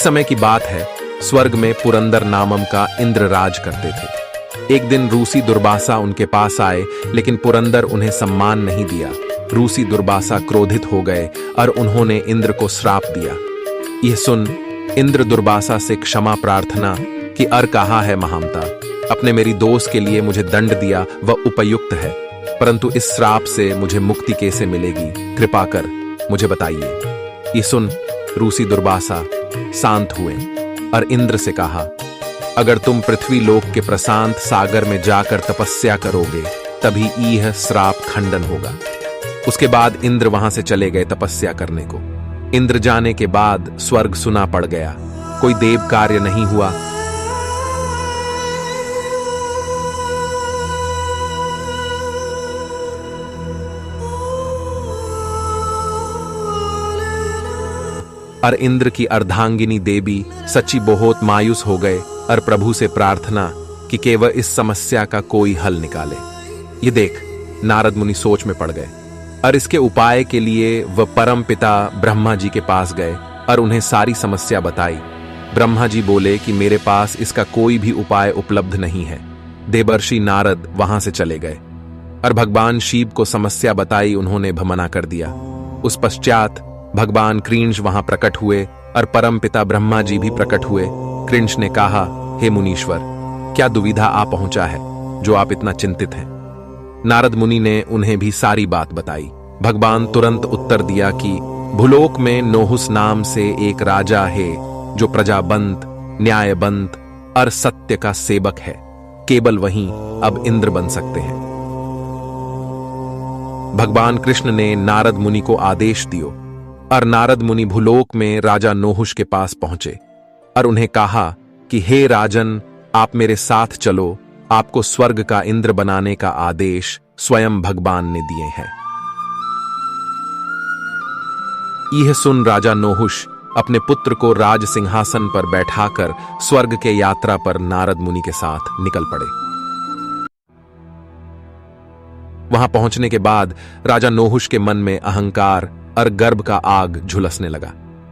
समय की बात है, स्वर्ग में पुरंदर नामम का इंद्र राज करते थे। एक दिन रूसी दुर्वासा उनके पास आए, लेकिन पुरंदर उन्हें सम्मान नहीं दिया। रूसी दुर्वासा क्रोधित हो गए और उन्होंने इंद्र को श्राप दिया। यह सुन इंद्र दुर्वासा से क्षमा प्रार्थना कि अर कहा है महामता, अपने मेरी दोस्त के लिए मुझे दंड दिया वह उपयुक्त है, परंतु इस श्राप से मुझे मुक्ति कैसे मिलेगी, कृपा कर मुझे बताइए। ये सुन रूसी दुर्वासा शांत हुए और इंद्र से कहा, अगर तुम पृथ्वी लोक के प्रशांत सागर में जाकर तपस्या करोगे तभी यह श्राप खंडन होगा। उसके बाद इंद्र वहां से चले गए तपस्या करने को। इंद्र जाने के बाद स्वर्ग सुना पड़ गया, कोई देव कार्य नहीं हुआ। और इंद्र की अर्धांगिनी देवी सच्ची बहुत मायूस हो गए और प्रभु से प्रार्थना कि केवल इस समस्या का कोई हल निकाले। ये देख नारद मुनि सोच में पड़ गए और इसके उपाय के लिए वह परम पिता ब्रह्मा जी के पास गए और उन्हें सारी समस्या बताई। ब्रह्मा जी बोले कि मेरे पास इसका कोई भी उपाय उपलब्ध नहीं है। देवर्षि नारद वहां से चले गए और भगवान शिव को समस्या बताई, उन्होंने मना कर दिया। उस पश्चात भगवान कृष्ण वहां प्रकट हुए और परम पिता ब्रह्मा जी भी प्रकट हुए। कृष्ण ने कहा, हे मुनीश्वर, क्या दुविधा आ पहुंचा है जो आप इतना चिंतित हैं? नारद मुनि ने उन्हें भी सारी बात बताई। भगवान तुरंत उत्तर दिया कि भूलोक में नोहुस नाम से एक राजा है जो प्रजाबंत, न्यायबंत और सत्य का सेवक है। केवल वहीं अब इंद्र बन सकते हैं। भगवान कृष्ण ने नारद मुनि को आदेश दियो और नारद मुनि भूलोक में राजा नोहुष के पास पहुंचे और उन्हें कहा कि हे राजन, आप मेरे साथ चलो, आपको स्वर्ग का इंद्र बनाने का आदेश स्वयं भगवान ने दिए हैं। यह सुन राजा नोहुष अपने पुत्र को राज सिंहासन पर बैठाकर स्वर्ग के यात्रा पर नारद मुनि के साथ निकल पड़े। वहां पहुंचने के बाद राजा नोहुष के मन में अहंकार और गर्व का आग झुलसने लगा।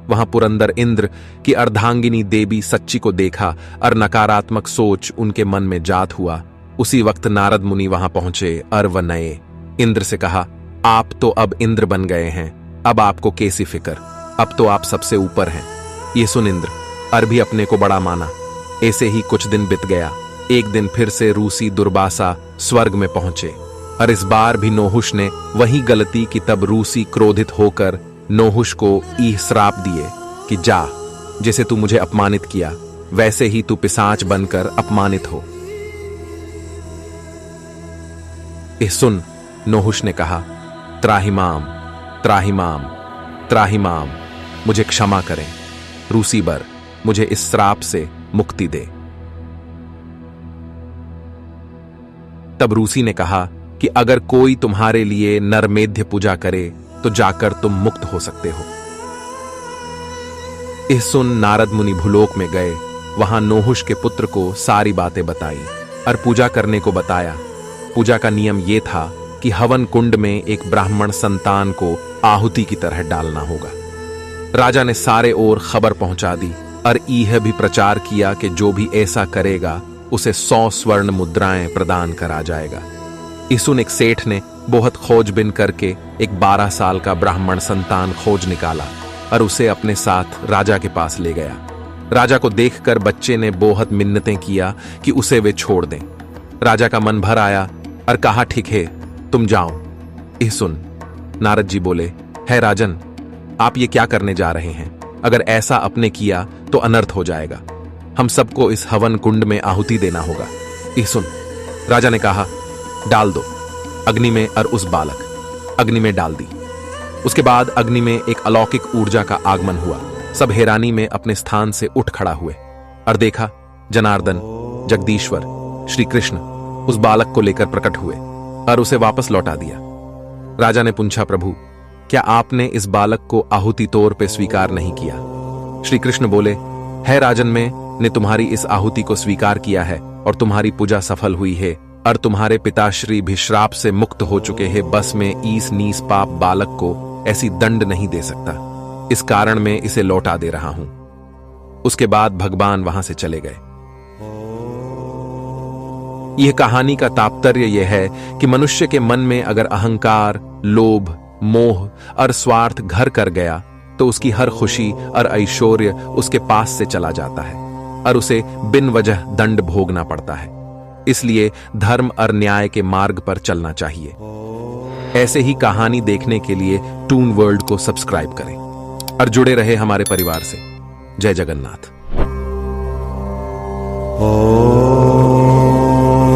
वहां पुरंदर इंद्र की अर्धांगिनी देवी सच्ची को देखा और नकारात्मक सोच उनके मन में जात हुआ। उसी वक्त नारद मुनि वहां पहुंचे और वह नए इंद्र से कहा, आप तो अब इंद्र बन गए हैं, अब आपको कैसी फिक्र, अब तो आप सबसे ऊपर हैं। ये सुन इंद्र और भी अपने को बड़ा माना। ऐसे ही कुछ दिन बीत गया। एक दिन फिर से रूसी दुर्वासा स्वर्ग में पहुंचे और इस बार भी नोहुष ने वही गलती की। तब रूसी क्रोधित होकर नोहुष को यह श्राप दिए कि जा, जैसे तू मुझे अपमानित किया वैसे ही तू पिशाच बनकर अपमानित हो। इस सुन नोहुष ने कहा, त्राहिमाम त्राहिमाम त्राहिमाम, मुझे क्षमा करें रूसी बर, मुझे इस श्राप से मुक्ति दे। तब रूसी ने कहा कि अगर कोई तुम्हारे लिए नरमेध्य पूजा करे तो जाकर तुम मुक्त हो सकते हो। इस सुन नारद मुनि भूलोक में गए, वहां नोहुष के पुत्र को सारी बातें बताई और पूजा करने को बताया। पूजा का नियम यह था कि हवन कुंड में एक ब्राह्मण संतान को आहुति की तरह डालना होगा। राजा ने सारे ओर खबर पहुंचा दी और यह भी प्रचार किया कि जो भी ऐसा करेगा उसे 100 स्वर्ण मुद्राएं प्रदान करा जाएगा। इसुन एक सेठ ने बहुत खोजबीन करके एक 12 साल का ब्राह्मण संतान खोज निकाला और उसे अपने साथ राजा के पास ले गया। राजा को देखकर बच्चे ने बहुत मिन्नतें किया कि उसे वे छोड़ दें। राजा का मन भर आया और कहा, ठीक है तुम जाओ। यह सुन नारद जी बोले, है राजन, आप ये क्या करने जा रहे हैं? अगर ऐसा आपने किया तो अनर्थ हो जाएगा। हम सबको इस हवन कुंड में आहुति देना होगा। यह सुन राजा ने कहा, डाल दो अग्नि में, और उस बालक अग्नि में डाल दी। उसके बाद अग्नि में एक अलौकिक ऊर्जा का आगमन हुआ। सब हैरानी में अपने स्थान से उठ खड़ा हुए और देखा जनार्दन, जगदीश्वर, श्री कृष्ण उस बालक को लेकर प्रकट हुए और उसे वापस लौटा दिया। राजा ने पूछा, प्रभु क्या आपने इस बालक को आहुति तौर पे स्वीकार नहीं किया? श्री कृष्ण बोले, है राजन, ने तुम्हारी इस आहुति को स्वीकार किया है और तुम्हारी पूजा सफल हुई है और तुम्हारे पिताश्री भी श्राप से मुक्त हो चुके हैं। बस में ईस नीस पाप बालक को ऐसी दंड नहीं दे सकता, इस कारण मैं इसे लौटा दे रहा हूं। उसके बाद भगवान वहां से चले गए। यह कहानी का तात्पर्य यह है कि मनुष्य के मन में अगर अहंकार, लोभ, मोह और स्वार्थ घर कर गया तो उसकी हर खुशी और ऐश्वर्य उसके पास से चला जाता है और उसे बिन वजह दंड भोगना पड़ता है। इसलिए धर्म और न्याय के मार्ग पर चलना चाहिए। ऐसे ही कहानी देखने के लिए टून वर्ल्ड को सब्सक्राइब करें और जुड़े रहे हमारे परिवार से। जय जगन्नाथ।